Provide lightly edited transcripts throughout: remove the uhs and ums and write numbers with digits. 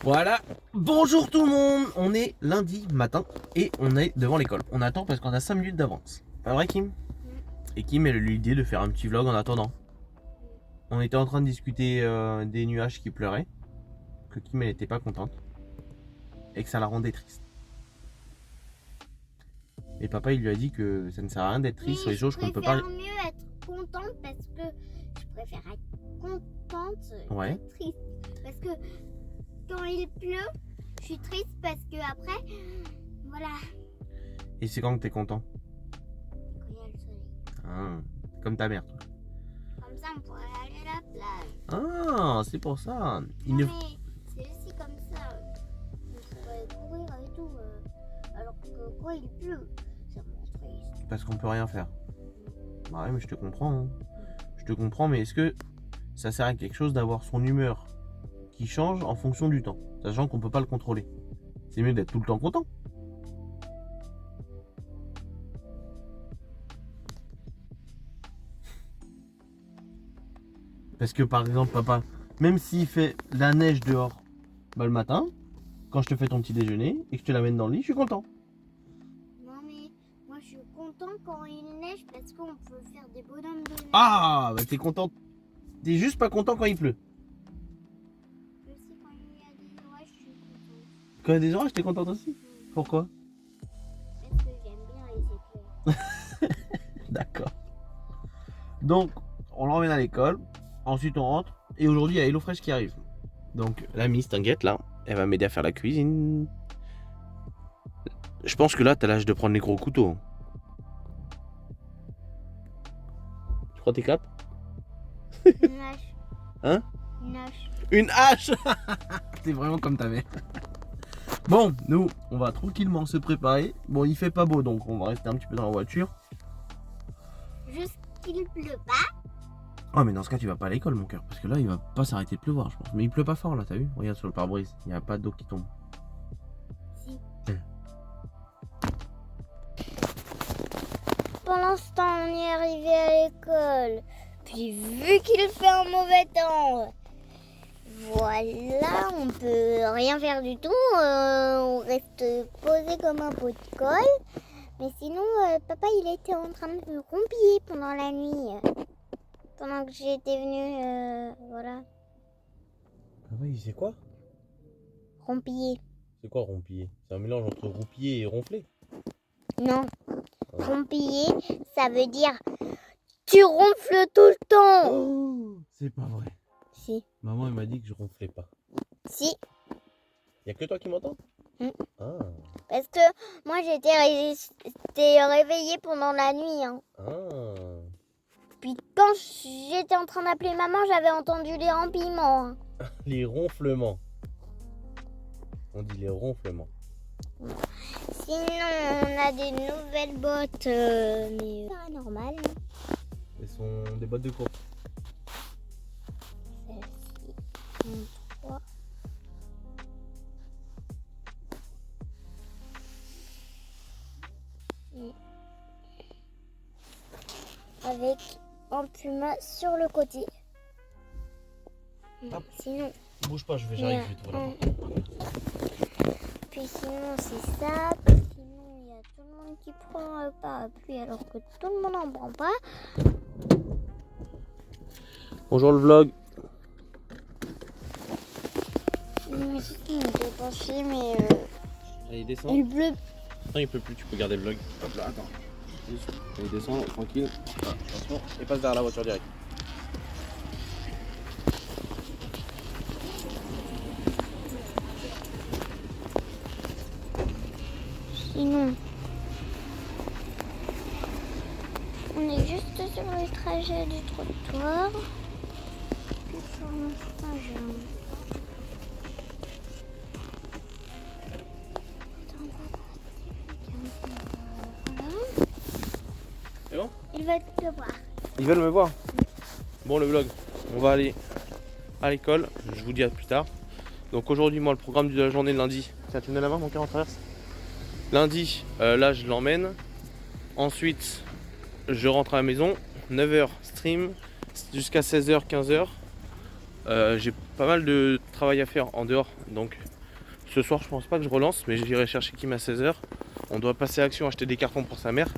Voilà, bonjour tout le monde. On est lundi matin et on est devant l'école. On attend parce qu'on a 5 minutes d'avance. Pas vrai Kim? Et Kim elle a eu l'idée de faire un petit vlog en attendant. On était en train de discuter des nuages qui pleuraient. Que Kim elle était pas contente. Et que ça la rendait triste. Et papa il lui a dit que ça ne sert à rien d'être triste sur les choses qu'on ne peut pas... Je préfère mieux être contente parce que je préfère être contente Ouais. que triste. Parce que quand il pleut, je suis triste parce que après, voilà, Et c'est quand que t'es content? quand il y a le soleil. Ah, comme ta mère toi. Comme ça, on pourrait aller à la plage. Ah, c'est pour ça. Il Non, ne... mais c'est aussi comme ça. On pourrait courir et tout. Alors que quand il pleut, ça me rend triste. Parce qu'on peut rien faire. Bah ouais mais je te comprends. Hein. Je te comprends mais est-ce que ça sert à quelque chose d'avoir son humeur qui change en fonction du temps, sachant qu'on peut pas le contrôler? C'est mieux d'être tout le temps content. Parce que par exemple papa, même s'il fait la neige dehors, bah le matin, quand je te fais ton petit déjeuner et que je te l'amène dans le lit, je suis content. Non, mais moi je suis content quand il neige parce qu'on peut faire des bonhommes de neige. Ah bah t'es content. T'es juste pas content quand il pleut. Je sais quand il y a des orages, je suis contente. Quand il y a des orages, t'es contente aussi? Pourquoi? Parce que j'aime bien les éclairs. D'accord. Donc, on l'emmène à l'école. Ensuite, on rentre. Et aujourd'hui, il y a HelloFresh qui arrive. Donc, la Miss, t'inquiète, là, elle va m'aider à faire la cuisine. Je pense que là, t'as l'âge de prendre les gros couteaux. Tu crois que t'es capable? Une hache. Hein? Une hache. Une hache. T'es vraiment comme ta mère. Bon, nous, on va tranquillement se préparer. Bon, il fait pas beau, donc on va rester un petit peu dans la voiture. Juste qu'il pleut pas. Oh mais dans ce cas tu vas pas à l'école mon cœur, parce que là il va pas s'arrêter de pleuvoir je pense. Mais il pleut pas fort là, t'as vu? Regarde sur le pare-brise, il n'y a pas d'eau qui tombe. Si. Pour l'instant, on est arrivé à l'école. Puis vu qu'il fait un mauvais temps, voilà, on peut rien faire du tout. On reste posé comme un pot de colle. Mais sinon, papa, il était en train de me rompiller pendant la nuit. Pendant que j'étais venue, voilà, Ah oui, c'est quoi? rompiller. C'est quoi rompiller? C'est un mélange entre roupiller et ronfler. Non, rompiller, ça veut dire tu ronfles tout le temps. Oh, c'est pas vrai. Si, Maman elle m'a dit que je ronflais pas. si. Y a que toi qui m'entends? Ah. Parce que moi, j'étais réveillée pendant la nuit. Hein. Ah. Puis quand j'étais en train d'appeler maman, j'avais entendu les rompillements. Hein. Les ronflements. On dit les ronflements. Sinon, on a des nouvelles bottes, mais pas normales. Hein. Ce sont des bottes de course. Celle-ci, 3. Avec un puma sur le côté. Hop. Sinon, Bouge pas, j'arrive, je vais te voir. puis sinon c'est ça. Puis sinon il y a tout le monde qui prend le parapluie alors que tout le monde n'en prend pas. Bonjour le vlog. Mais c'est me fait penser, mais Allez, descends. il pleut. Non, il peut plus, tu peux garder le vlog. Hop là, attends. Allez, descends, tranquille. Ah, attention, et passe derrière la voiture direct. Sinon, on est juste sur le trajet du trottoir. Puis pour l'instant, j'ai un... Voilà. C'est bon? Il va te voir. Ils veulent me voir. Bon, le vlog, on va aller à l'école. Je vous dis à plus tard. Donc aujourd'hui, moi, le programme de la journée de lundi. Tiens, tu me donnes la main, mon cœur en traverse. Lundi, là, je l'emmène. Ensuite, je rentre à la maison. 9h, stream. Jusqu'à 16h, 15h. J'ai pas mal de travail à faire en dehors. Donc, Ce soir, je pense pas que je relance, mais j'irai chercher Kim à 16h. On doit passer à Action acheter des cartons pour sa mère.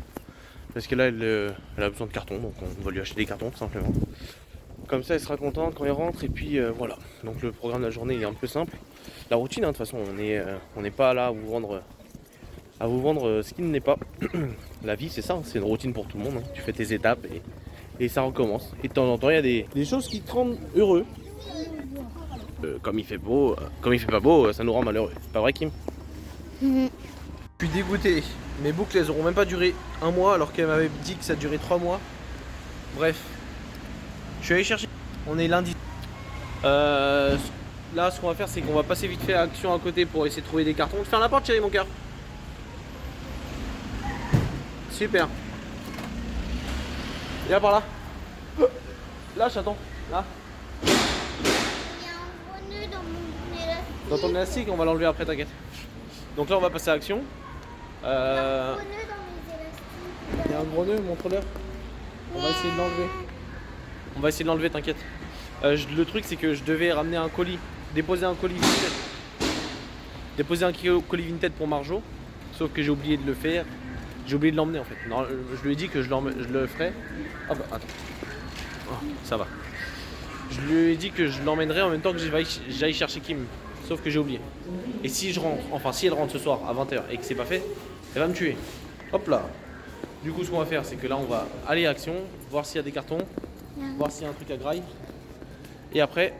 Parce que là, elle a besoin de cartons, donc on va lui acheter des cartons tout simplement. Comme ça, elle sera contente quand elle rentre, et puis voilà. Donc le programme de la journée il est un peu simple. La routine, hein, de toute façon, on n'est pas là à vous vendre ce qui ne l'est pas. La vie, c'est ça, hein, c'est une routine pour tout le monde. Hein. Tu fais tes étapes et ça recommence. Et de temps en temps, il y a des choses qui te rendent heureux. Comme il fait beau, comme il fait pas beau, ça nous rend malheureux. C'est pas vrai, Kim? Je suis dégoûté. Mes boucles, elles auront même pas duré un mois alors qu'elle m'avait dit que ça durait 3 mois. Bref, je suis allé chercher. On est lundi. Là, ce qu'on va faire, c'est qu'on va passer vite fait à Action à côté pour essayer de trouver des cartons. Ferme la porte, chérie, mon cœur. Super. Viens par là. Lâche, attends. Là. Il y a un gros nœud dans mon élastique. Dans ton élastique, on va l'enlever après, t'inquiète. Donc là, on va passer à Action. Il y a un gros nœud dans mes élastiques. Il y a un gros nœud, montre-le. On va essayer de l'enlever. On va essayer de l'enlever, t'inquiète. Le truc, c'est que je devais ramener un colis, déposer un colis Vinted. Déposer un colis Vinted pour Marjo. Sauf que j'ai oublié de le faire. J'ai oublié de l'emmener en fait. Non, je lui ai dit que je le ferais. Hop, attends. Oh, ça va. Je lui ai dit que je l'emmènerais en même temps que j'aille chercher Kim. Sauf que j'ai oublié. Et si je rentre, enfin si elle rentre ce soir à 20h et que c'est pas fait, elle va me tuer. Hop là. Du coup, ce qu'on va faire, c'est que là, on va aller à Action, voir s'il y a des cartons, voir s'il y a un truc à graille. Et après,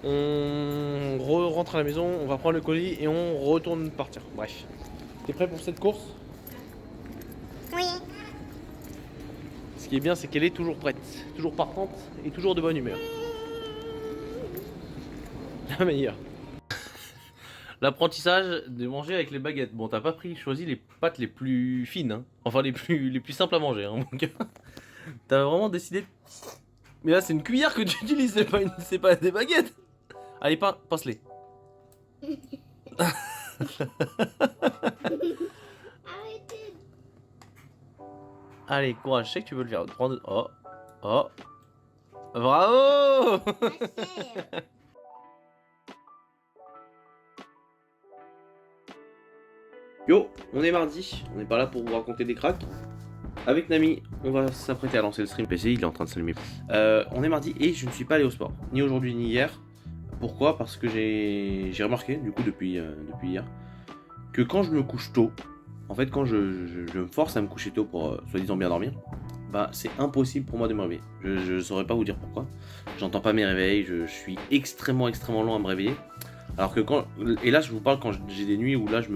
on rentre à la maison, on va prendre le colis et on retourne partir. Bref. T'es prêt pour cette course? Oui. Ce qui est bien, c'est qu'elle est toujours prête, toujours partante et toujours de bonne humeur. La meilleure. L'apprentissage de manger avec les baguettes. Bon, t'as pas choisi les pâtes les plus fines, hein. Enfin les plus simples à manger, hein, mon gars. T'as vraiment décidé. Mais là, c'est une cuillère que tu utilises, c'est pas des baguettes. Allez, passe-les. Arrêtez. Allez, courage, je sais que tu peux le faire. Oh, oh. Bravo. Ma chère. Yo, on est mardi, on n'est pas là pour vous raconter des cracks. Avec Nami, on va s'apprêter à lancer le stream PC, il est en train de s'allumer. On est mardi et je ne suis pas allé au sport, ni aujourd'hui ni hier. Pourquoi? Parce que j'ai remarqué, du coup depuis hier, que quand je me couche tôt, en fait quand je me force à me coucher tôt pour soi-disant bien dormir, bah c'est impossible pour moi de me réveiller. Je ne saurais pas vous dire pourquoi. J'entends pas mes réveils, je suis extrêmement long à me réveiller. Alors que et là je vous parle quand j'ai des nuits où là je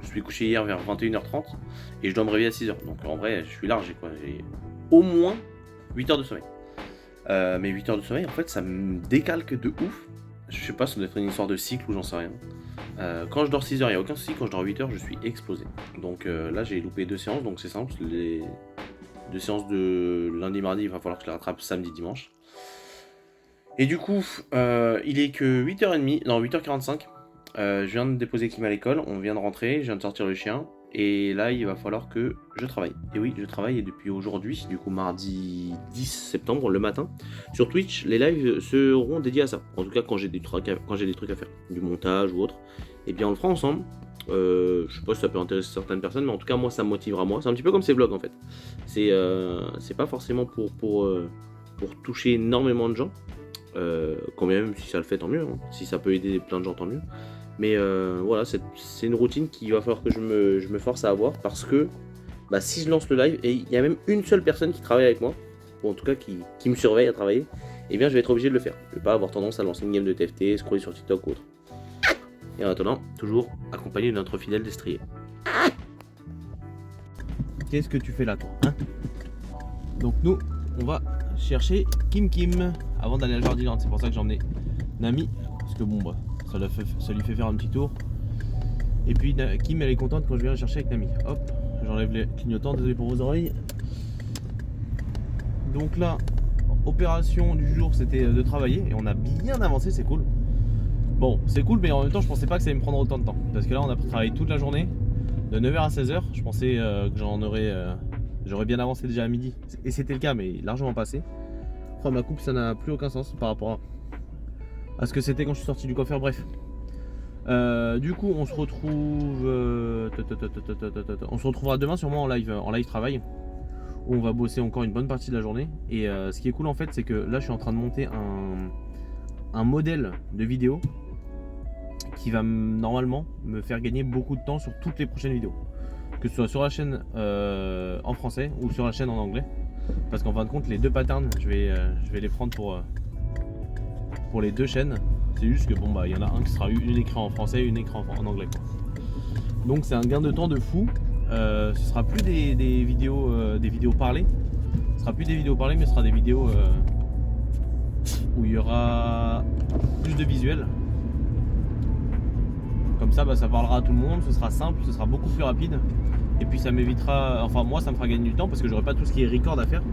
suis couché hier vers 21h30 et je dois me réveiller à 6h. Donc en vrai, je suis large, quoi. J'ai au moins 8 heures de sommeil. Mais 8 heures de sommeil, en fait, ça me décalque de ouf. Je sais pas, ça doit être une histoire de cycle ou j'en sais rien. Quand je dors 6h, il n'y a aucun souci. Quand je dors 8 heures, je suis explosé. Donc là, j'ai loupé 2 séances, donc c'est simple. Les 2 séances de lundi, mardi, il va falloir que je les rattrape samedi, dimanche. Et du coup, il est que 8h30, non 8h45. Je viens de déposer Kim à l'école, on vient de rentrer, je viens de sortir le chien. Et là, il va falloir que je travaille. Et oui, je travaille et depuis aujourd'hui, du coup mardi 10 septembre, le matin, sur Twitch, les lives seront dédiés à ça. En tout cas, quand j'ai des trucs à faire, du montage ou autre, et bien on le fera ensemble. Je sais pas si ça peut intéresser certaines personnes, mais en tout cas, moi, ça me motivera moi. C'est un petit peu comme ces vlogs en fait. C'est pas forcément pour toucher énormément de gens. Quand même, si ça le fait, tant mieux. Hein. Si ça peut aider plein de gens, tant mieux. Mais voilà, c'est une routine qu'il va falloir que je me force à avoir parce que bah, si je lance le live et il y a même une seule personne qui travaille avec moi, ou en tout cas qui me surveille à travailler, eh bien je vais être obligé de le faire. Je vais pas avoir tendance à lancer une game de TFT, scroller sur TikTok ou autre. Et en attendant, toujours accompagné de notre fidèle destrier. Qu'est-ce que tu fais là, toi, hein? Donc nous, on va chercher Kim avant d'aller à Jardiland. C'est pour ça que j'ai emmené Nami, parce que bon bah ça lui fait faire un petit tour. Et puis Kim, elle est contente quand je viens la chercher avec Nami. Hop, j'enlève les clignotants, désolé pour vos oreilles. Donc là, opération du jour, c'était de travailler et on a bien avancé, c'est cool. Bon, c'est cool, mais en même temps, je pensais pas que ça allait me prendre autant de temps. Parce que là, on a travaillé toute la journée, de 9h à 16h. Je pensais que j'aurais bien avancé déjà à midi. Et c'était le cas, mais largement passé. Enfin, ma coupe, ça n'a plus aucun sens par rapport à ce que c'était quand je suis sorti du coiffeur. Bref. Du coup, on se retrouve. On se retrouvera demain sûrement en live travail. Où on va bosser encore une bonne partie de la journée. Et ce qui est cool en fait, c'est que là, je suis en train de monter un modèle de vidéo qui va normalement me faire gagner beaucoup de temps sur toutes les prochaines vidéos. Que ce soit sur la chaîne en français ou sur la chaîne en anglais. Parce qu'en fin de compte, les deux patterns, je vais les prendre pour les deux chaînes. C'est juste que bon bah il y en a un qui sera une écrit en français et une écrit en anglais. Donc c'est un gain de temps de fou. Ce sera plus des vidéos parlées. Ce sera plus des vidéos parlées, mais ce sera des vidéos où il y aura plus de visuels. Comme ça, bah, ça parlera à tout le monde, ce sera simple, ce sera beaucoup plus rapide. Et puis ça m'évitera, enfin moi ça me fera gagner du temps parce que j'aurai pas tout ce qui est record à faire.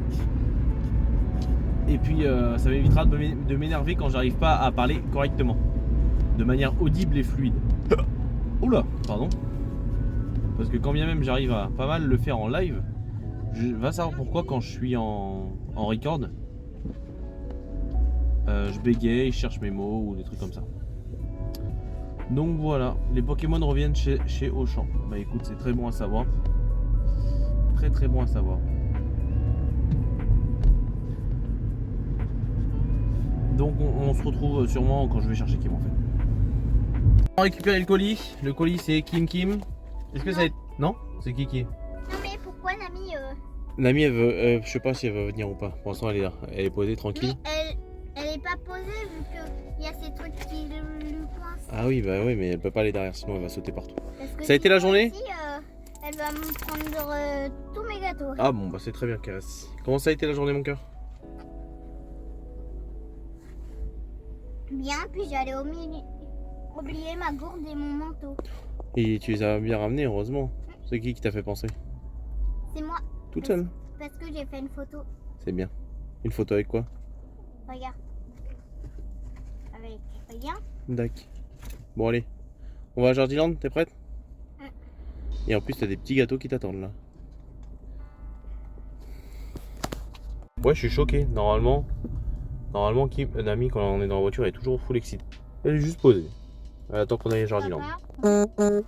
Et puis ça m'évitera de m'énerver quand j'arrive pas à parler correctement, de manière audible et fluide. Oula, pardon. Parce que quand bien même j'arrive à pas mal le faire en live, je vais savoir pourquoi quand je suis en record, je bégaye, je cherche mes mots ou des trucs comme ça. Donc voilà, les Pokémon reviennent chez Auchan. Bah écoute, c'est très bon à savoir. Très très bon à savoir. Donc on se retrouve sûrement quand je vais chercher Kim en fait. On va récupérer le colis. Le colis c'est Kim. Est-ce que ça va être... Non, c'est Kiki. Non mais pourquoi Nami Nami elle veut... je sais pas si elle va venir ou pas. Pour l'instant elle est là. Elle est posée tranquille. Mais elle est pas posée vu qu'il y a ces trucs qui lui coincent. Ah oui bah oui mais elle peut pas aller derrière sinon elle va sauter partout. Parce que Ça a été la journée aussi, elle va me prendre tous mes gâteaux. Ah bon bah c'est très bien Caresse. Comment ça a été la journée mon cœur? Bien, puis j'allais oublier ma gourde et mon manteau. Et tu les as bien ramenés heureusement. C'est qui t'a fait penser? C'est moi. Toute seule? Parce que j'ai fait une photo. C'est bien. Une photo avec quoi? Regarde. Avec rien. D'accord. Bon allez. On va à Jardiland, t'es prête? Et en plus t'as des petits gâteaux qui t'attendent là. Ouais je suis choqué. Normalement Nami quand on est dans la voiture elle est toujours full excitée. Elle est juste posée. Elle attend qu'on aille à Jardiland. Papa, le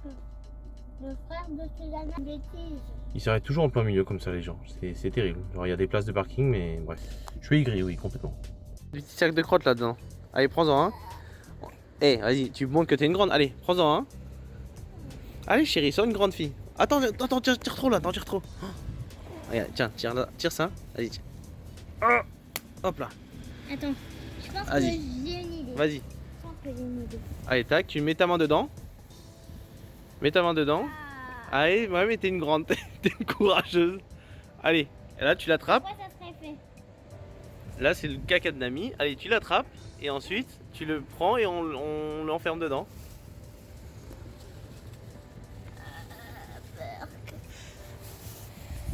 frère de Suzanne, bêtise. Ils s'arrêtent toujours en plein milieu comme ça les gens. C'est terrible. Genre il y a des places de parking mais bref. Je suis aigri oui complètement. Des petits sacs de crottes là-dedans. Allez prends-en un. Eh vas-y tu montres que t'es une grande. Allez prends-en un. Allez chérie sois une grande fille. Attends tire trop là, tire trop. Oh. Regarde tiens tire ça. Vas-y tiens. Oh. Hop là. Attends, je pense que Vas-y. j'ai une idée. Vas-y. Je pense que j'ai une idée. Allez tac tu mets ta main dedans. Mets ta main dedans. Allez ouais mais t'es une grande. T'es une courageuse. Allez et là tu l'attrapes. Pourquoi ça serait fait? Là c'est le caca de Nami. Allez tu l'attrapes et ensuite tu le prends et on l'enferme dedans.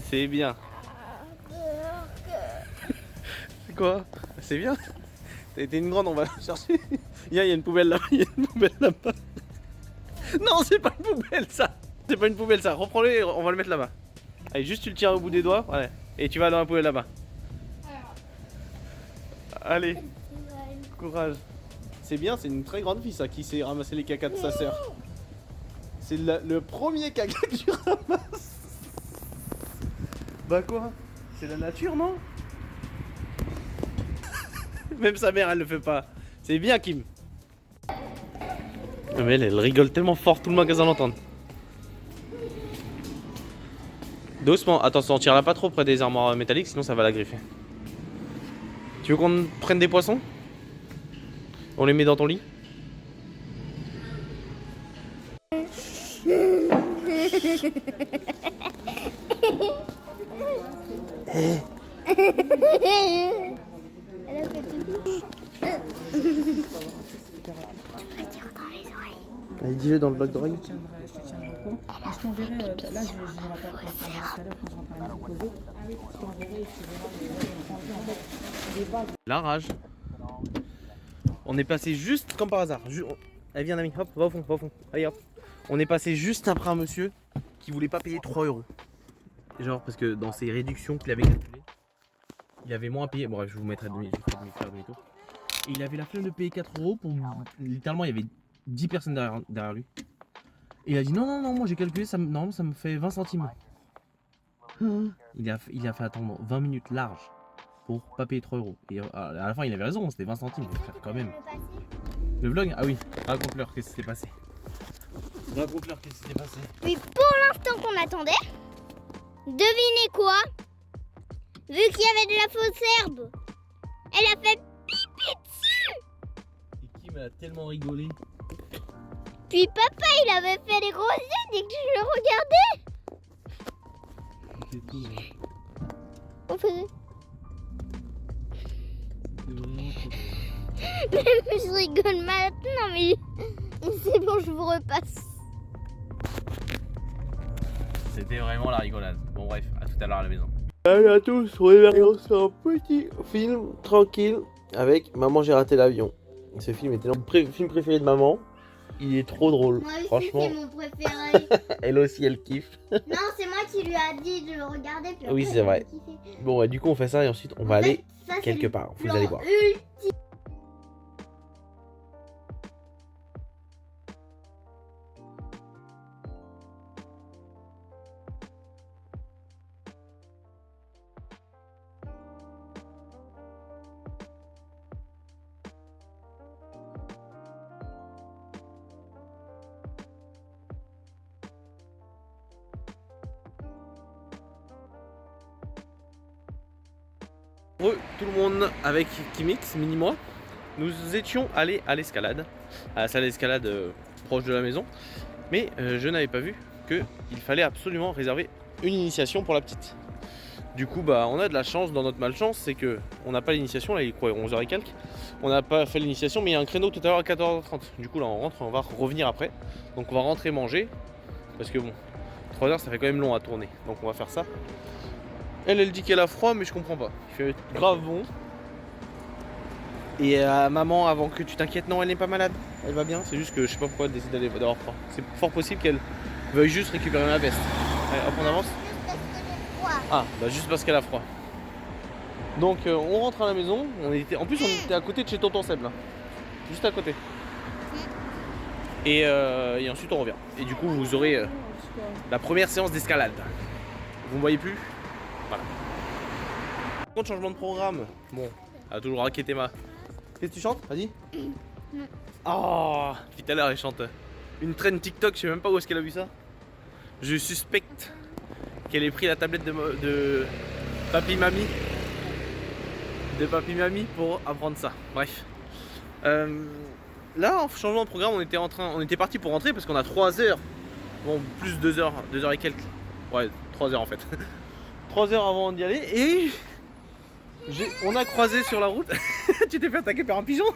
C'est bien. C'est quoi? C'est bien. T'as été une grande, on va la chercher. Il y a une poubelle là-bas. Il y a une poubelle là-bas. Non c'est pas une poubelle ça. C'est pas une poubelle ça. Reprends-le et on va le mettre là-bas. Allez juste tu le tiens au bout des doigts. Voilà. Et tu vas dans la poubelle là-bas. Allez. Courage. C'est bien, c'est une très grande fille ça qui sait ramasser les cacas de sa sœur. C'est le premier caca que tu ramasses. Bah quoi? C'est la nature non? Même sa mère elle le fait pas. C'est bien Kim. Mais elle rigole tellement fort, tout le magasin l'entend. Doucement, attention, tire-la pas trop près des armoires métalliques sinon ça va la griffer. Tu veux qu'on prenne des poissons? On les met dans ton lit? Elle a fait pipi. Allez, dis-le dans le bloc d'oreille. Je te tiendrai au courant. Je t'enverrai, là je rappelle tout à l'heure quand je rentre à la poser. Je t'enverrai et tu verras les bases. La rage. On est passé juste comme par hasard. Allez viens Nami, hop, va au fond. Allez hop. On est passé juste après un monsieur qui voulait pas payer 3 €. Genre parce que dans ses réductions qu'il avait calculées, il avait moins à payer. Bon bref, je vous mettrai faire demi-tour. Et il avait la flemme de payer 4 € pour... Littéralement il y avait 10 personnes derrière lui. Et il a dit non, moi j'ai calculé, normalement ça me fait 20 centimes. Il a fait attendre 20 minutes large pour pas payer 3 €. Et à la fin il avait raison, c'était 20 centimes, il faut faire quand même. Le vlog? Ah oui, raconte-leur qu'est-ce qui s'est passé. Raconte-leur qu'est-ce qui s'est passé. Oui, pour l'instant qu'on attendait, devinez quoi? Vu qu'il y avait de la fausse herbe, elle a fait pipi dessus. Et Kim a tellement rigolé. Puis papa, il avait fait les gros yeux dès que je le regardais. C'est tout. On faisait... C'est vraiment trop drôle. Mais je rigole maintenant, mais c'est bon, je vous repasse. C'était vraiment la rigolade. Bon bref, à tout à l'heure à la maison. Allez à tous, on est là. On se fait un petit film tranquille avec Maman j'ai raté l'avion. Ce film était mon film préféré de maman. Il est trop drôle. Moi aussi, Franchement. c'est mon préféré. Elle aussi, elle kiffe. Non, c'est moi qui lui a dit de le regarder. Puis Oui, après, c'est il a vrai. kiffé. Bon, ouais, du coup, on fait ça et ensuite, on va En fait, aller ça, c'est quelque le part. Vous plan allez voir. ultime. Heureux tout le monde avec Kimix, mini-moi. Nous étions allés à l'escalade, à la salle d'escalade proche de la maison. Mais je n'avais pas vu qu'il fallait absolument réserver une initiation pour la petite. Du coup, bah, on a de la chance dans notre malchance, c'est que on n'a pas l'initiation, là il est quoi, 11h et quelques. On n'a pas fait l'initiation, mais il y a un créneau tout à l'heure à 14h30. Du coup là on rentre, on va revenir après. Donc on va rentrer manger, parce que bon, 3 heures ça fait quand même long à tourner. Donc on va faire ça. Elle dit qu'elle a froid, mais je comprends pas. Il fait grave bon. Et maman, avant que tu t'inquiètes, non, elle n'est pas malade. Elle va bien. C'est juste que je sais pas pourquoi elle décide d'avoir froid. C'est fort possible qu'elle veuille juste récupérer ma veste. Allez, hop, on avance. Ah, bah juste parce qu'elle a froid. Donc on rentre à la maison. En plus, on était à côté de chez tonton Seb là. Juste à côté. Et ensuite on revient. Et du coup, vous aurez la première séance d'escalade. Vous me voyez plus? Voilà. Contre changement de programme. Bon, elle a toujours raquetté ma. Qu'est-ce que tu chantes? Vas-y. Oh, depuis tout à l'heure elle chante une traîne TikTok, je sais même pas où est-ce qu'elle a vu ça. Je suspecte qu'elle ait pris la tablette de papy mamie. De papy mamie pour apprendre ça. Bref. Là, en changement de programme, on était parti pour rentrer parce qu'on a 3 heures. Bon, plus 2 heures, 2 heures et quelques. Ouais, 3 heures en fait. 3 heures avant d'y aller et on a croisé sur la route. Tu t'es fait attaquer par un pigeon.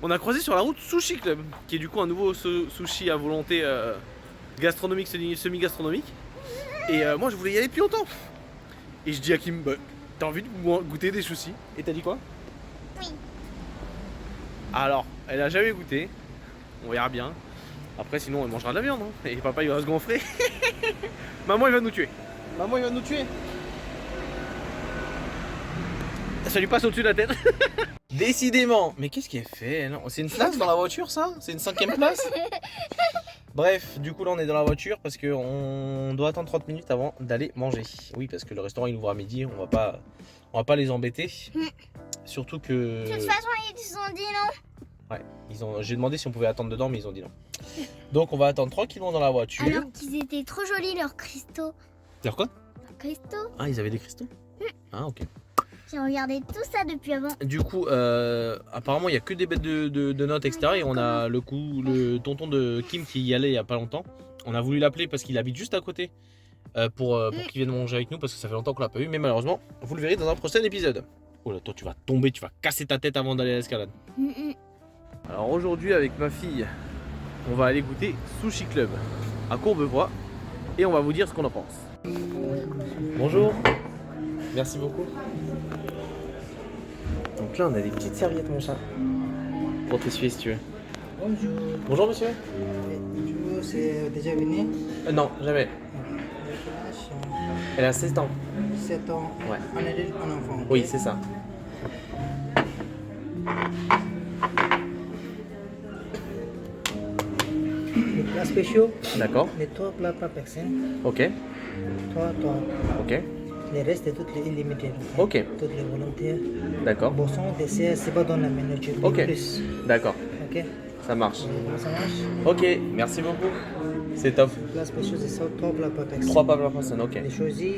On a croisé sur la route Sushi Club, qui est du coup un nouveau sushi à volonté gastronomique, semi-gastronomique. Et moi je voulais y aller depuis longtemps. Et je dis à Kim, bah, t'as envie de goûter des sushis? Et t'as dit quoi? Oui. Alors, elle a jamais goûté. On verra bien. Après sinon elle mangera de la viande hein. Et papa il va se gonfler. Maman il va nous tuer. Maman il va nous tuer. Ça lui passe au-dessus de la tête. Décidément. Mais qu'est-ce qu'elle fait? C'est une place dans la voiture ça? C'est une 5ème place? Bref, du coup là on est dans la voiture parce qu'on doit attendre 30 minutes avant d'aller manger. Oui, parce que le restaurant il ouvre à midi, on va pas les embêter. Surtout que... De toute façon, ils ont dit non. Ouais, j'ai demandé si on pouvait attendre dedans mais ils ont dit non. Donc on va attendre tranquillement dans la voiture. Alors qu'ils étaient trop jolis leurs cristaux. Leurs quoi? Leurs cristaux. Ah, ils avaient des cristaux? Ah, ok. J'ai regardé tout ça depuis avant. Du coup, apparemment, il n'y a que des bêtes de notes, etc. Et on a le tonton de Kim qui y allait il n'y a pas longtemps. On a voulu l'appeler parce qu'il habite juste à côté pour qu'il vienne manger avec nous parce que ça fait longtemps qu'on l'a pas eu. Mais malheureusement, vous le verrez dans un prochain épisode. Oh là, toi, tu vas tomber, tu vas casser ta tête avant d'aller à l'escalade. Alors aujourd'hui, avec ma fille, on va aller goûter Sushi Club à Courbevoie et on va vous dire ce qu'on en pense. Bonjour. Merci beaucoup. Donc là on a des petites serviettes mon chat pour t'essuyer si tu veux. Bonjour. Bonjour monsieur. Tu c'est déjà venu? Non, jamais. Elle a 16 ans. 7 ans. Ouais. Un adulte, un enfant. Oui, c'est ça. plats spéciaux, D'accord. les 3 plats par personne. Ok. 3. Ok. Les restes, c'est toutes les illimitées. Ok. Toutes les volontaires. D'accord. Boisson, dessert, c'est pas dans la menu. Ok. Plus. D'accord. Ok. Ça marche. Ça marche. Ok. Merci beaucoup. C'est top. Les plats spéciaux, c'est ça, 3 plats par personne. 3 pas par personne. Ok. Les choisis,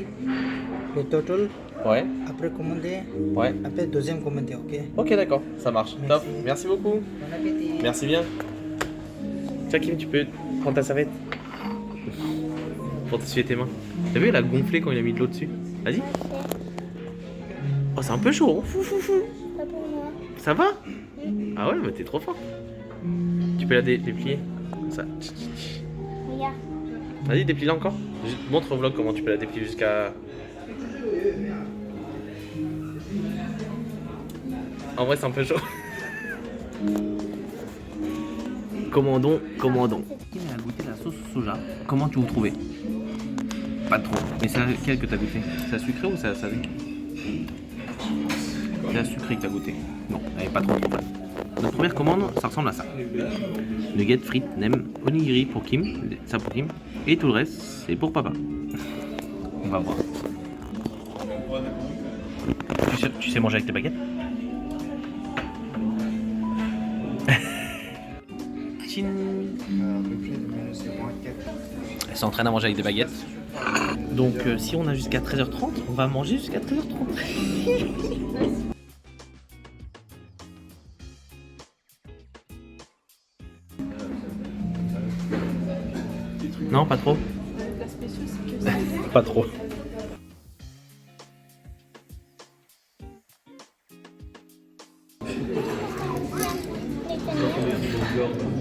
les total, Ouais. après commander, Ouais. après deuxième commander, ok? Ok, d'accord. Ça marche. Merci. Top. Merci beaucoup. Bon appétit. Merci bien. Tiens, Kim, tu peux prendre ta serviette pour t'essuyer tes mains. T'as vu, elle a gonflé quand il a mis de l'eau dessus. Vas-y. Oh, c'est un peu chaud. Hein. Fou, fou, fou. Pas pour moi. Ça va? Ah ouais, mais t'es trop fort. Tu peux la déplier. Comme ça. Regarde. Vas-y, déplie-la encore. Montre au vlog comment tu peux la déplier jusqu'à... En vrai, c'est un peu chaud. Commandons. Kim a goûté la sauce soja. Comment tu vous trouvez? Pas trop. Mais c'est laquelle que t'as goûté? C'est la sucrée ou c'est la salée? C'est la sucrée que t'as goûté. Non, elle est pas trop bonne. Notre première commande, ça ressemble à ça. Nuggets, frites, nem, onigiri pour Kim, ça pour Kim. Et tout le reste, c'est pour papa. On va voir. Tu sais manger avec tes baguettes? Tchin. Elle s'entraîne à manger avec des baguettes. Donc si on a jusqu'à 13h30, on va manger jusqu'à 13h30. Non, pas trop. Pas trop.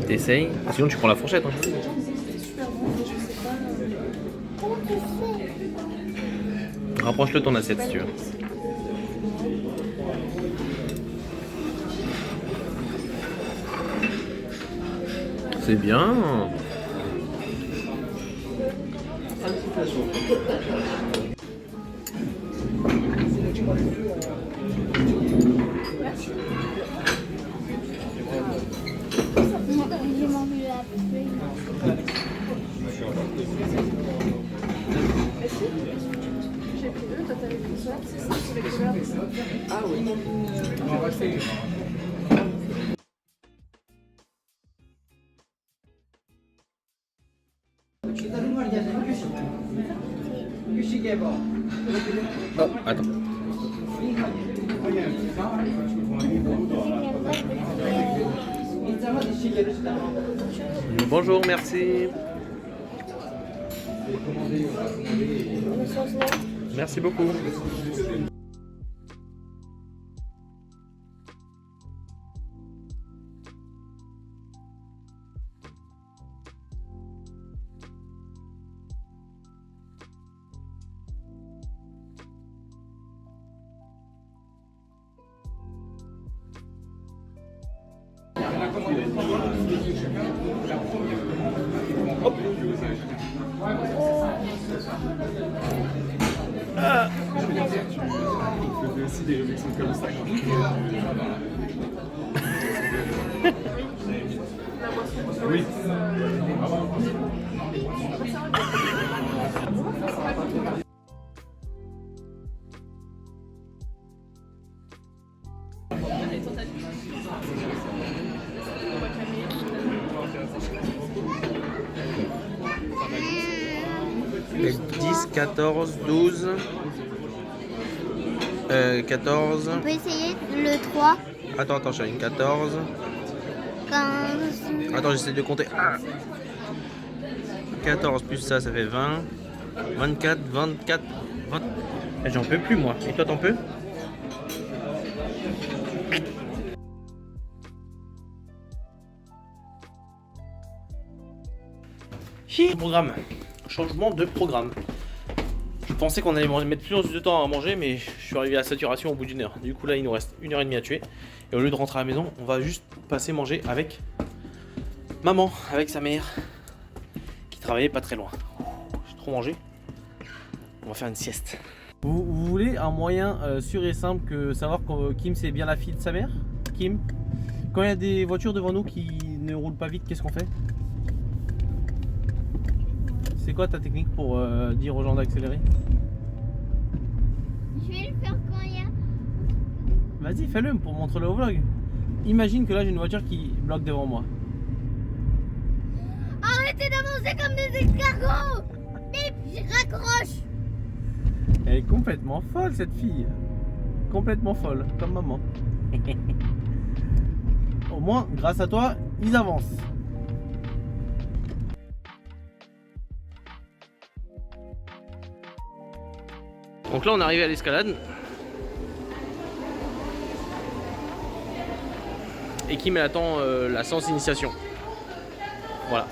T'essayes. Sinon tu prends la fourchette. Hein. Rapproche-le de ton assiette si tu veux. C'est bien. J'ai mangé la feuille. J'ai pris 2, toi t'avais pris ça, c'est ça, c'est les Ah oui. Oh, attends. Bonjour, merci. Merci beaucoup. Oui. Et 10, 14, 12, 14. On peut essayer le 3, Attends, chérie, 14. 15. Attends, j'essaie de compter. 14 plus ça, ça fait 20. 24, 24, 20. J'en peux plus, moi. Et toi, t'en peux? Programme. Changement de programme. Je pensais qu'on allait mettre plus de temps à manger, mais je suis arrivé à saturation au bout d'une heure. Du coup, là, il nous reste 1h30 à tuer. Et au lieu de rentrer à la maison, on va juste passer manger avec maman, avec sa mère, qui travaillait pas très loin. J'ai trop mangé. On va faire une sieste. Vous voulez un moyen sûr et simple que savoir que Kim c'est bien la fille de sa mère? Kim, quand il y a des voitures devant nous qui ne roulent pas vite, qu'est-ce qu'on fait? C'est quoi ta technique pour dire aux gens d'accélérer? Je vais le faire quand il y a. Vas-y, fais-le pour montrer-le au vlog. Imagine que là j'ai une voiture qui bloque devant moi. Arrêtez d'avancer comme des escargots. Bip, je raccroche. Elle est complètement folle cette fille. Complètement folle, comme maman. Au moins, grâce à toi, ils avancent. Donc là on est arrivé à l'escalade. Et Kim elle attend la séance initiation. Voilà.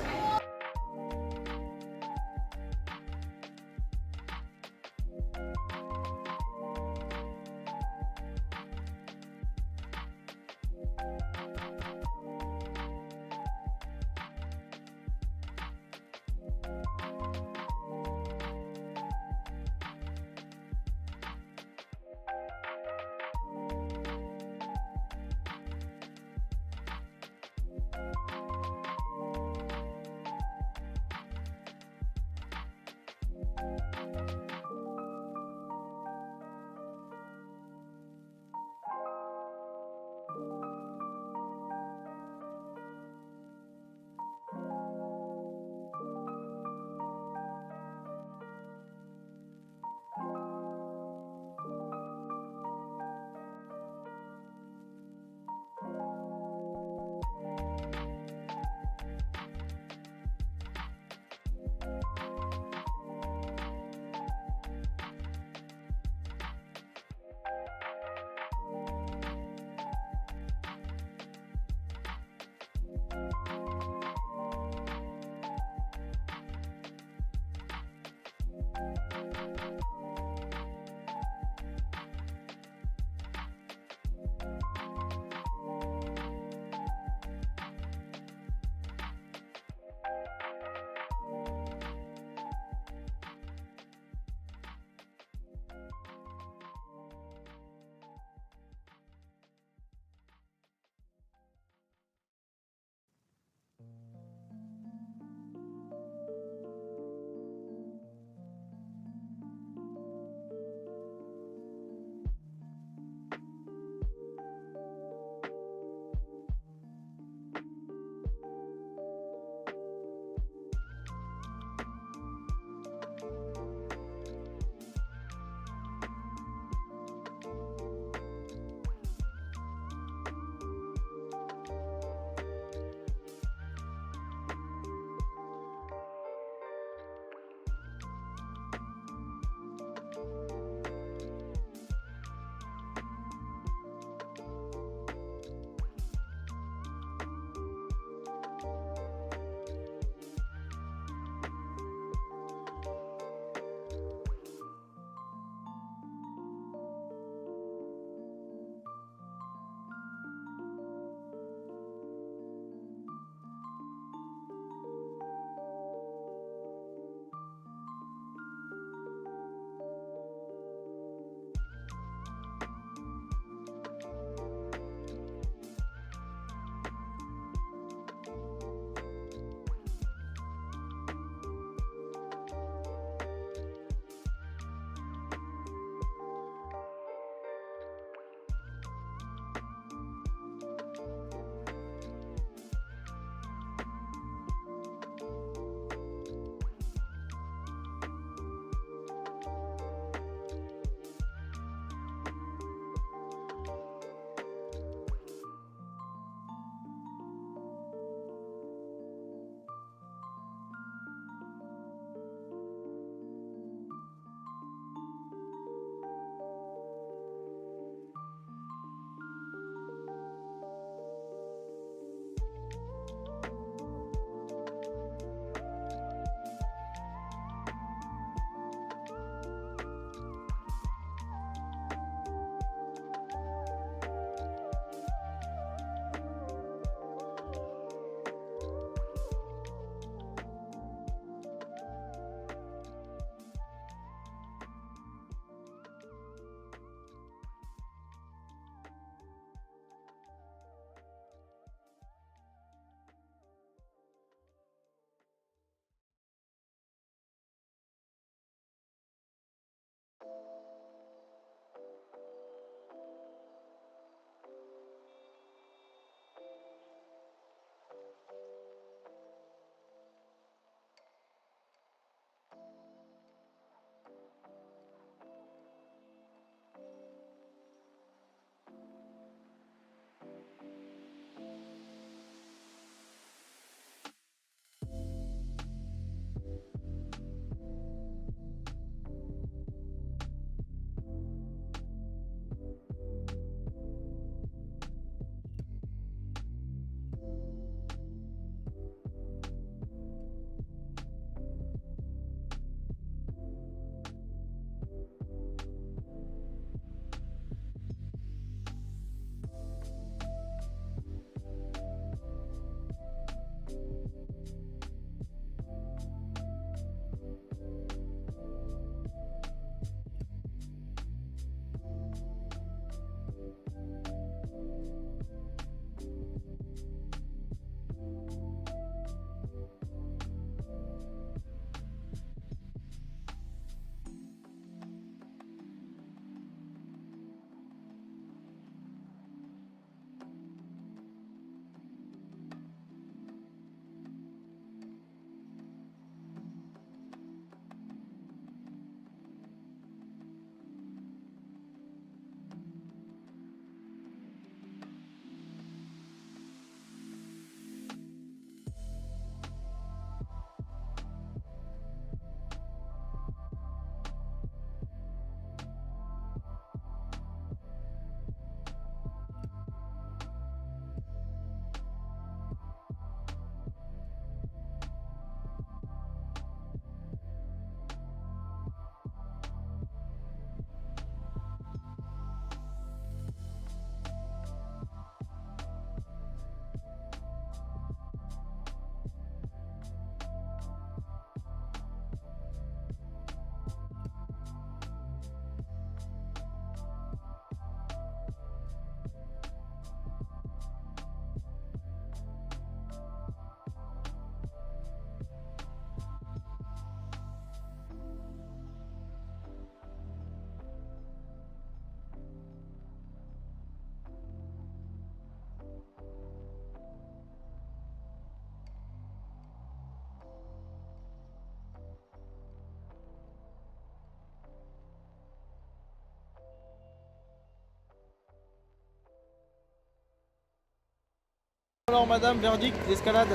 Alors madame, verdict, l'escalade.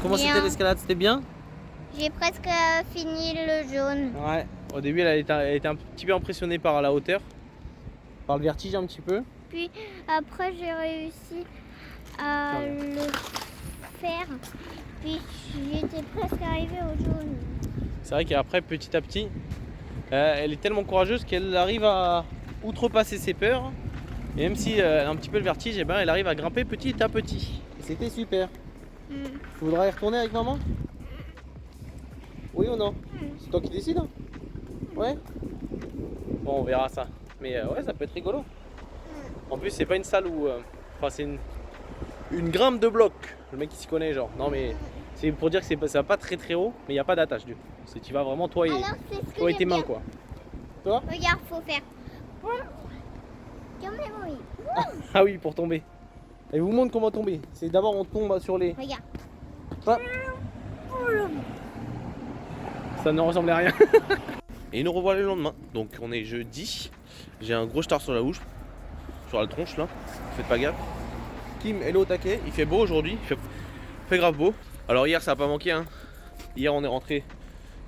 Comment Bien. c'était l'escalade? C'était bien? J'ai presque fini le jaune. Ouais, au début elle était un petit peu impressionnée par la hauteur, par le vertige un petit peu. Puis après, j'ai réussi à le faire. Puis j'étais presque arrivée au jaune. C'est vrai qu'après, petit à petit, elle est tellement courageuse qu'elle arrive à outrepasser ses peurs. Et même si elle a un petit peu le vertige, eh ben, elle arrive à grimper petit à petit. Et c'était super. Tu voudrais y retourner avec maman? Oui ou non? C'est toi qui décides, hein? Ouais? Bon, on verra ça. Mais ouais, ça peut être rigolo. En plus, c'est pas une salle où... Enfin, c'est une grimpe de bloc. Le mec qui s'y connaît, genre. Non, mais c'est pour dire que ça va pas très très haut, mais il n'y a pas d'attache du coup. C'est tu vas vraiment toi et, Alors, c'est ce que toi et j'ai tes mains, bien. quoi. Toi? Regarde, faut faire. Comme les bruits. Ah oui, pour tomber. Et vous montre comment tomber. C'est d'abord on tombe sur les... Regarde. Hop. Ça ne ressemblait à rien. Et nous revoilà le lendemain. Donc on est jeudi. J'ai un gros star sur la bouche. Sur la tronche là. Faites pas gaffe. Kim, hello au taquet. Il fait beau aujourd'hui. Il fait grave beau. Alors hier ça a pas manqué hein. Hier on est rentré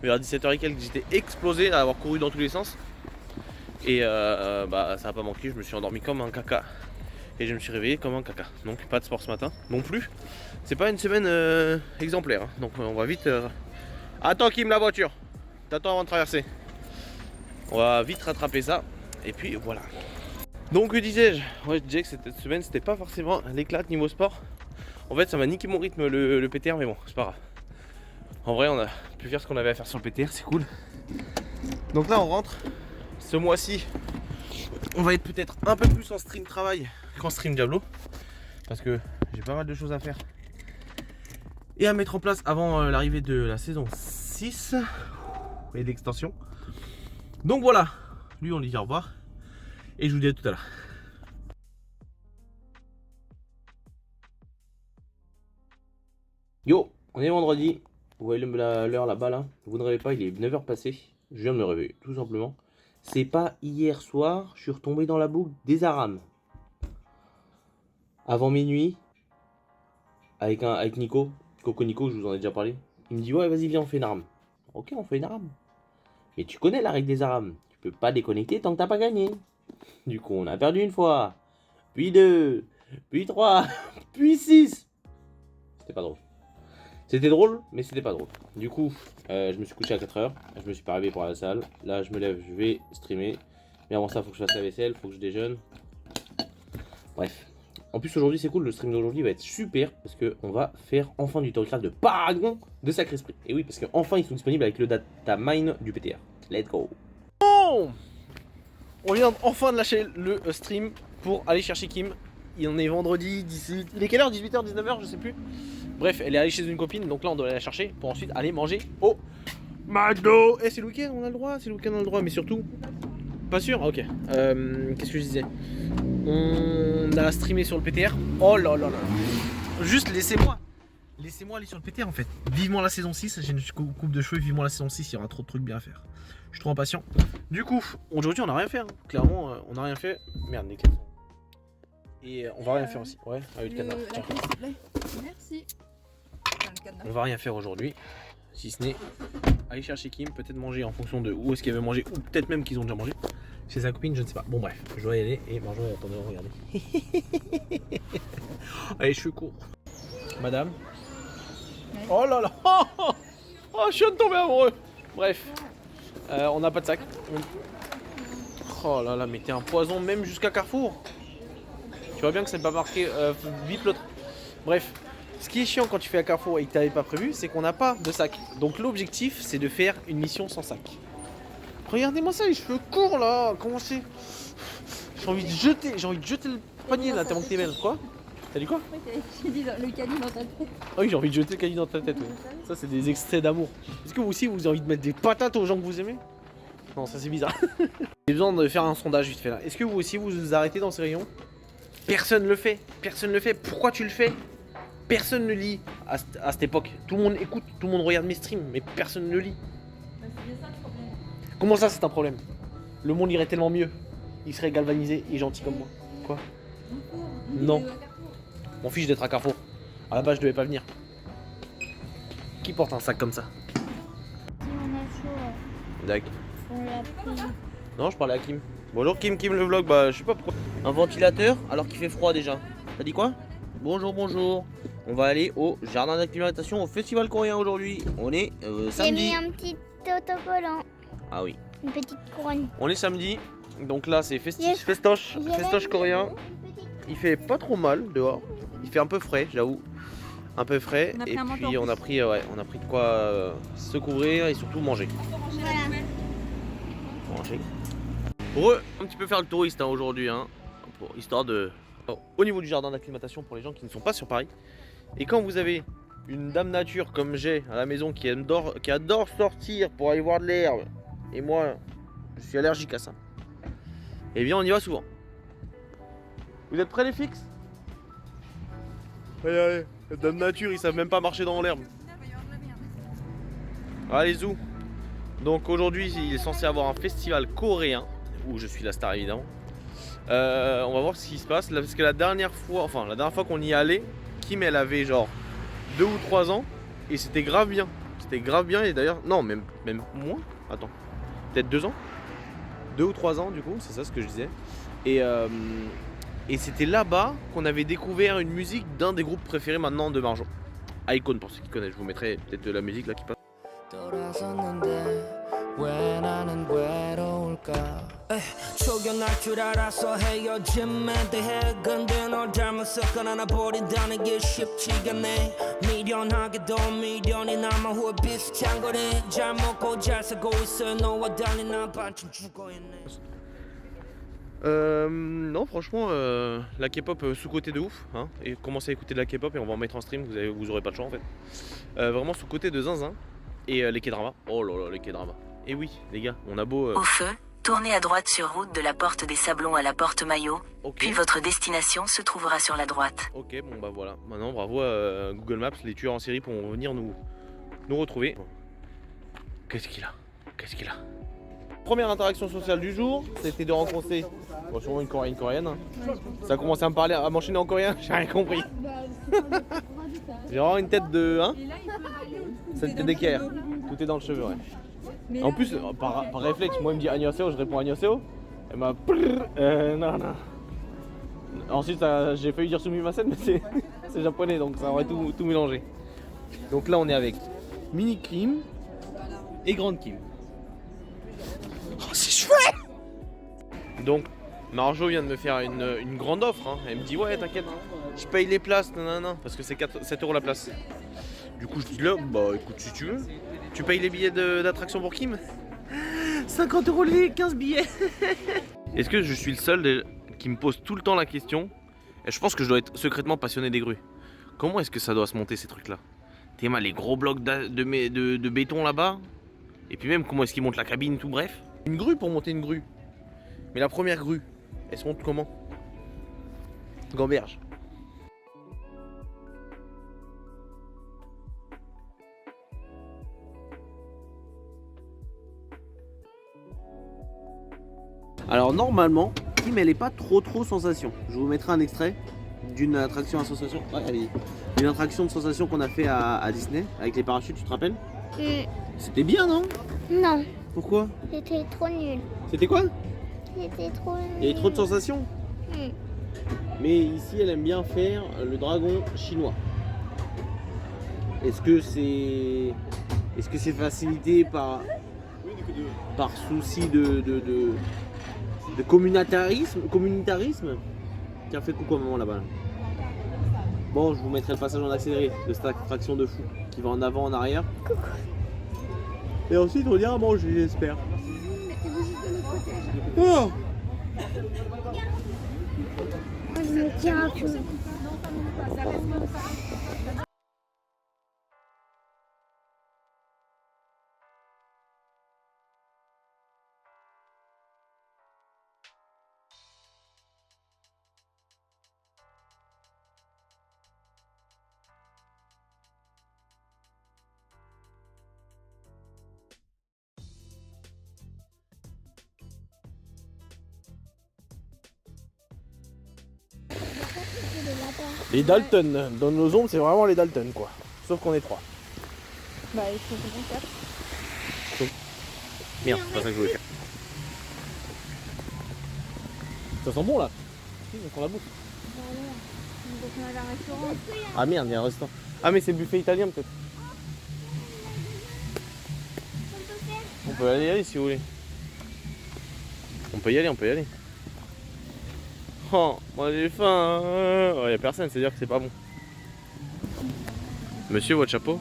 vers 17h et quelques. J'étais explosé à avoir couru dans tous les sens. Et bah ça a pas manqué. Je me suis endormi comme un caca. Et je me suis réveillé comme un caca. Donc pas de sport ce matin non plus. C'est pas une semaine exemplaire hein. Donc on va vite... Attends Kim, la voiture. T'attends avant de traverser. On va vite rattraper ça. Et puis voilà. Donc que disais-je? Ouais, je disais que cette semaine c'était pas forcément l'éclat niveau sport. En fait ça m'a niqué mon rythme le PTR, mais bon c'est pas grave. En vrai on a pu faire ce qu'on avait à faire sur le PTR, c'est cool. Donc là on rentre. Ce mois-ci on va être peut-être un peu plus en stream travail qu'en stream Diablo. Parce que j'ai pas mal de choses à faire et à mettre en place avant l'arrivée de la saison 6 et d'extension. Donc voilà, lui on lui dit au revoir et je vous dis à tout à l'heure. Yo, on est vendredi, vous voyez l'heure là-bas là, vous ne rêvez pas, il est 9h passé, je viens de me réveiller tout simplement. C'est pas hier soir, je suis retombé dans la boucle des Arams. Avant minuit, avec Nico, Coco Nico, je vous en ai déjà parlé. Il me dit ouais vas-y viens on fait une arme. Ok on fait une arme. Mais tu connais la règle des Arams, tu peux pas déconnecter tant que t'as pas gagné. Du coup on a perdu une fois, puis 2, puis 3, puis 6. C'était pas drôle. C'était drôle mais c'était pas drôle. Du coup je me suis couché à 4h, je me suis pas réveillé pour la salle. Là je me lève, je vais streamer. Mais avant ça faut que je fasse la vaisselle, faut que je déjeune. Bref. En plus aujourd'hui c'est cool, le stream d'aujourd'hui va être super parce qu'on va faire enfin du tutorial de Paragon de Sacré Esprit. Et oui parce que enfin ils sont disponibles avec le data mine du PTR. Let's go. Bon, on vient enfin de lâcher le stream pour aller chercher Kim. Il en est vendredi, il est quelle heure? 18h, 19h, je sais plus. Bref, elle est allée chez une copine, donc là on doit aller la chercher pour ensuite aller manger au McDo. Eh c'est le week-end, on a le droit, c'est le week-end on a le droit, mais surtout... Pas sûr? Ok. Qu'est-ce que je disais? On a streamé sur le PTR. Oh là là là. Juste laissez-moi. Laissez-moi aller sur le PTR en fait. Vivement la saison 6. J'ai une coupe de cheveux. Vivement la saison 6. Il y aura trop de trucs bien à faire. Je suis trop impatient. Du coup, aujourd'hui on n'a rien fait. Hein. Clairement, on n'a rien fait. Merde, les clés. Et on va rien faire aussi. Ouais, avec le cadenas. Tiens. Merci. On va rien faire aujourd'hui. Si ce n'est aller chercher Kim, peut-être manger en fonction de où est-ce qu'elle veut manger, ou peut-être même qu'ils ont déjà mangé. Chez sa copine, je ne sais pas. Bon bref, je dois y aller et manger. Attendez, regardez. Allez, je suis court. Madame. Ouais. Oh là là. Oh, je viens de tomber amoureux. Bref, on n'a pas de sac. Oh là là, mais t'es un poison même jusqu'à Carrefour. Tu vois bien que c'est pas marqué vite l'autre. Bref. Ce qui est chiant quand tu fais à Carrefour et que tu n'avais pas prévu, c'est qu'on n'a pas de sac. Donc l'objectif, c'est de faire une mission sans sac. Regardez-moi ça, les cheveux courts là. Comment c'est? J'ai envie de jeter le panier là, tellement que t'es belle. Quoi? T'as dit quoi? J'ai dit le caddie dans ta tête. Ah oui, j'ai envie de jeter le caddie dans ta tête. Ouais. Ça, c'est des extraits d'amour. Est-ce que vous aussi, vous avez envie de mettre des patates aux gens que vous aimez? Non, ça c'est bizarre. J'ai besoin de faire un sondage vite fait là. Est-ce que vous aussi, vous arrêtez dans ces rayons? Personne le fait. Personne le fait. Pourquoi tu le fais? Personne ne lit à cette époque. Tout le monde écoute, tout le monde regarde mes streams, mais personne ne lit. Bah, c'est ça le problème. Comment ça, c'est un problème? Le monde irait tellement mieux. Il serait galvanisé et gentil comme moi. Quoi? Non. Mon fiche d'être à Carrefour. À la base, je devais pas venir. Qui porte un sac comme ça? Si on a chaud, D'accord. on l'a pris. Non, je parlais à Kim. Bonjour Kim, le vlog, bah je sais pas pourquoi. Un ventilateur alors qu'il fait froid déjà. T'as dit quoi? Bonjour, bonjour. On va aller au jardin d'acclimatation au festival coréen aujourd'hui. On est J'ai samedi. mis un petit autocollant, Ah oui. une petite couronne. On est samedi. Donc là c'est J'ai- festoche J'ai coréen. une petite- Il fait pas trop mal dehors. Il fait un peu frais, j'avoue. Un peu frais. On a pris Et un manteau puis en on a pris de quoi se couvrir et surtout manger. Voilà. Manger. Un petit peu faire le touriste aujourd'hui, hein, histoire de... Au niveau du jardin d'acclimatation pour les gens qui ne sont pas sur Paris. Et quand vous avez une dame nature comme j'ai à la maison qui adore sortir pour aller voir de l'herbe, et moi je suis allergique à ça, eh bien on y va souvent. Vous êtes prêts les fixes? Allez, allez, les dames nature ils savent même pas marcher dans l'herbe. Allez zou. Donc aujourd'hui il est censé avoir un festival coréen où je suis la star évidemment. On va voir ce qui se passe là, parce que la dernière fois qu'on y allait, Kim elle avait genre 2 ou 3 ans et c'était grave bien. C'était grave bien et d'ailleurs non même moins. Attends, peut-être 2 ans, 2 ou 3 ans du coup, c'est ça ce que je disais. Et c'était là-bas qu'on avait découvert une musique d'un des groupes préférés maintenant de Marjo. Icon pour ceux qui connaissent. Je vous mettrai peut-être de la musique là qui passe. 왜 나는 외로울까 초견할 줄 알아서 헤어짐에 대해 근데 널 잘못 섞어놔 버린다는 게 쉽지가 않네 미련하게도 미련이 남아 후회 비슷한 거네 잘 먹고 잘 살고 있어 너와 달리 난 반쯤 죽어있네 Non franchement la K-pop sous-côté de ouf hein, et commencez à écouter de la K-pop et on va en mettre en stream, vous aurez pas de choix en fait. Vraiment sous-côté de zinzin. Et les K-dramas, oh là là les K-dramas. Et oui les gars, on a beau... Au feu, tournez à droite sur route de la porte des Sablons à la porte Maillot, puis votre destination se trouvera sur la droite. Ok bon bah voilà, maintenant bravo à Google Maps, les tueurs en série pour venir nous retrouver. Qu'est-ce qu'il a? Qu'est-ce qu'il a? Première interaction sociale du jour, c'était de rencontrer sûrement une coréenne. Ça a commencé à me parler, à m'enchaîner en coréen, j'ai rien compris. J'ai vraiment une tête de... Hein, c'est une tête d'équerre, tout est dans le cheveu ouais. En plus, par réflexe, moi il me dit Annyeonghaseyo, je réponds Annyeonghaseyo. Elle m'a... non. Ensuite j'ai failli dire Sumimasen, mais c'est japonais donc ça aurait tout mélangé. Donc là on est avec Mini Kim et Grande Kim. Oh c'est chouette. Donc Marjo vient de me faire une grande offre hein. Elle me dit ouais t'inquiète, je paye les places, non, parce que c'est 7 € la place. Du coup je dis là, bah écoute si tu veux, tu payes les billets d'attraction pour Kim. 50 € les 15 billets. Est-ce que je suis le seul qui me pose tout le temps la question, et je pense que je dois être secrètement passionné des grues. Comment est-ce que ça doit se monter ces trucs là? T'es mal les gros blocs de béton là-bas. Et puis même comment est-ce qu'ils montent la cabine, tout bref. Une grue pour monter une grue. Mais la première grue, elle se monte comment? Gamberge. Alors normalement, Kim elle est pas trop sensation. Je vous mettrai un extrait d'une attraction à sensation. Ouais, allez. Une attraction de sensation qu'on a fait à Disney avec les parachutes, tu te rappelles? C'était bien non? Non, Pourquoi? c'était trop nul. C'était quoi? C'était trop nul. Il y avait trop de sensations. Mais ici elle aime bien faire le dragon chinois. Est-ce que c'est facilité par souci de communautarisme? Tiens, fais coucou à maman là-bas. Bon, je vous mettrai le passage en accéléré de cette attraction de fou qui va en avant, en arrière. Coucou. Et ensuite on ira manger, j'espère. Oh, Je me tiens un peu. Les Dalton, dans nos ombres, c'est vraiment les Dalton quoi. Sauf qu'on est 3. Bah, il faut qu'on compte 4. Merde, c'est pas ça que je voulais faire. Ça sent bon là. On prend la bouffe. Donc on a un restaurant. Ah merde, il y a un restaurant. Ah mais c'est le buffet italien peut-être. On peut y aller si vous voulez. On peut y aller. Oh, moi j'ai faim. Oh, y a personne, c'est-à-dire que c'est pas bon. Monsieur, votre chapeau?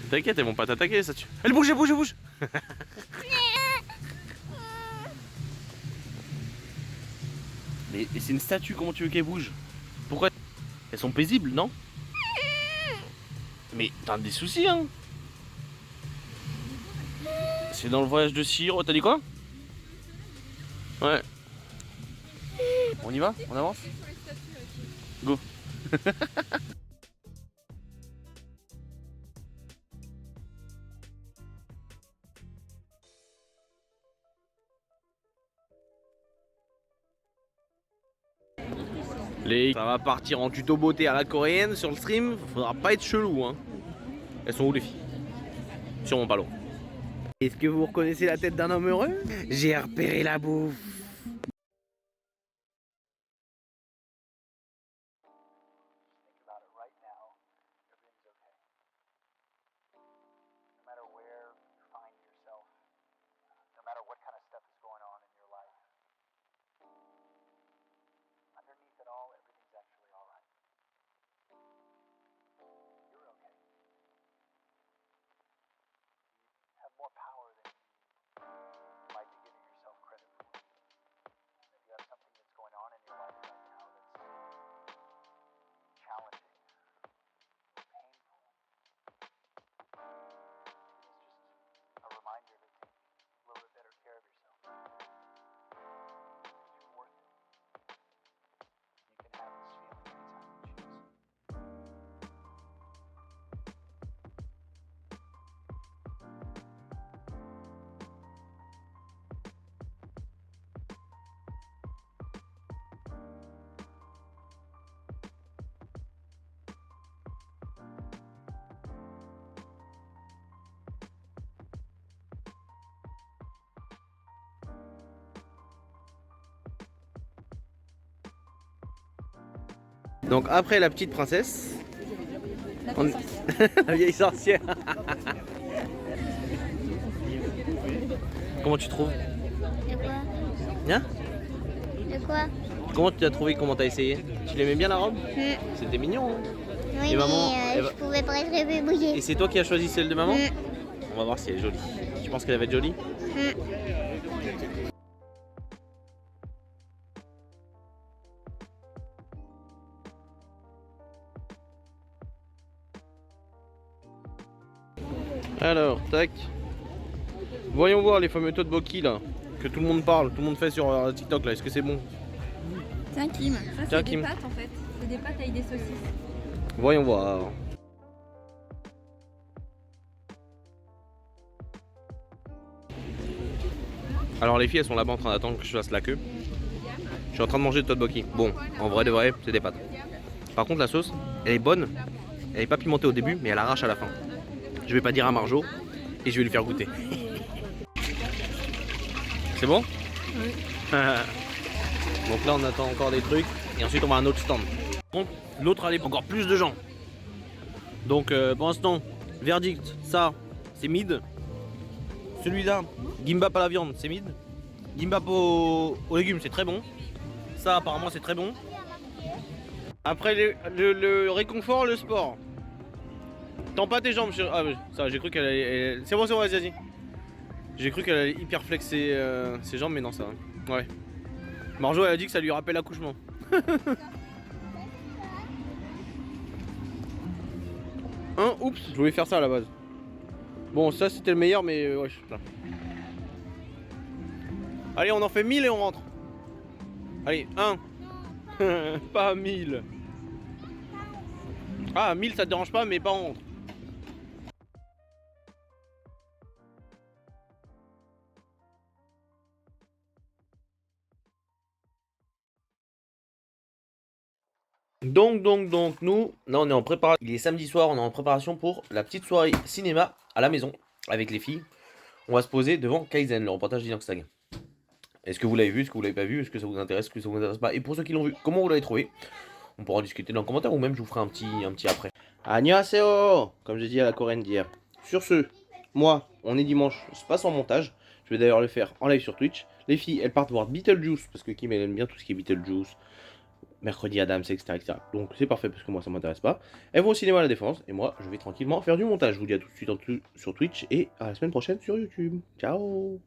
T'inquiète, elles vont pas t'attaquer, ça tue. Elle bouge, elle bouge, elle bouge. Mais c'est une statue, comment tu veux qu'elle bouge? Pourquoi? Elles sont paisibles, non? Mais t'as des soucis, hein? C'est dans le voyage de Chihiro, t'as dit quoi? Ouais. On y va? On avance? Go. Ça va partir en tuto beauté à la coréenne sur le stream, faudra pas être chelou hein. Elles sont où les filles? Sûrement pas loin. Est-ce que vous reconnaissez la tête d'un homme heureux? J'ai repéré la bouffe. Donc après la petite princesse, la vieille sorcière. Comment tu trouves? De quoi? Hein? De quoi? Comment tu l'as trouvé? Comment t'as essayé? Tu l'aimais bien la robe? C'était mignon. Hein? Oui, Et maman, mais je pouvais presque me bouger. Et c'est toi qui as choisi celle de maman? On va voir si elle est jolie. Tu penses qu'elle va être jolie? Alors, tac. Voyons voir les fameux tteokbokki là, que tout le monde parle, tout le monde fait sur TikTok là. Est-ce que c'est bon? Tiens Kim, ça Tiens, c'est Kim. des pâtes en fait. C'est des pâtes avec des saucisses. Voyons voir. Alors les filles elles sont là-bas en train d'attendre que je fasse la queue. Je suis en train de manger de tteokbokki. Bon, en vrai de vrai, c'est des pâtes. Par contre la sauce, elle est bonne. Elle est pas pimentée au début, mais elle arrache à la fin. Je vais pas dire à Marjo et je vais lui faire goûter. C'est bon? Oui. Donc là on attend encore des trucs et ensuite on va à un autre stand. Par contre l'autre allait encore plus de gens. Donc pour l'instant, verdict, ça c'est mid. Celui-là, gimbap à la viande, c'est mid. Gimbap aux légumes, c'est très bon. Ça apparemment c'est très bon. Après le réconfort, le sport. Tends pas tes jambes, ah ça j'ai cru qu'elle allait... C'est bon, vas-y. J'ai cru qu'elle allait hyper flexer ses jambes, mais non ça va. Ouais. Marjo elle a dit que ça lui rappelle l'accouchement. Hein, oups, je voulais faire ça à la base. Bon ça c'était le meilleur mais ouais. Là. Allez on en fait 1000 et on rentre. Allez, 1. Pas 1000. Ah 1000 ça te dérange pas mais pas on rentre. Donc, nous, là on est en préparation. Il est samedi soir, on est en préparation pour la petite soirée cinéma à la maison avec les filles. On va se poser devant Kaizen, le reportage d'Inoxtag. Est-ce que vous l'avez vu, est-ce que vous l'avez pas vu, est-ce que ça vous intéresse, est-ce que ça vous intéresse pas? Et pour ceux qui l'ont vu, comment vous l'avez trouvé? On pourra en discuter dans le commentaire ou même je vous ferai un petit après. Annyeonghaseyo, comme j'ai dit à la coréenne d'hier. Sur ce, moi, on est dimanche, c'est pas sans montage. Je vais d'ailleurs le faire en live sur Twitch. Les filles, elles partent voir Beetlejuice, parce que Kim, elle aime bien tout ce qui est Beetlejuice. Mercredi Adams, etc. Donc c'est parfait parce que moi ça m'intéresse pas. Elles vont au cinéma à la Défense et moi je vais tranquillement faire du montage. Je vous dis à tout de suite sur Twitch et à la semaine prochaine sur YouTube. Ciao.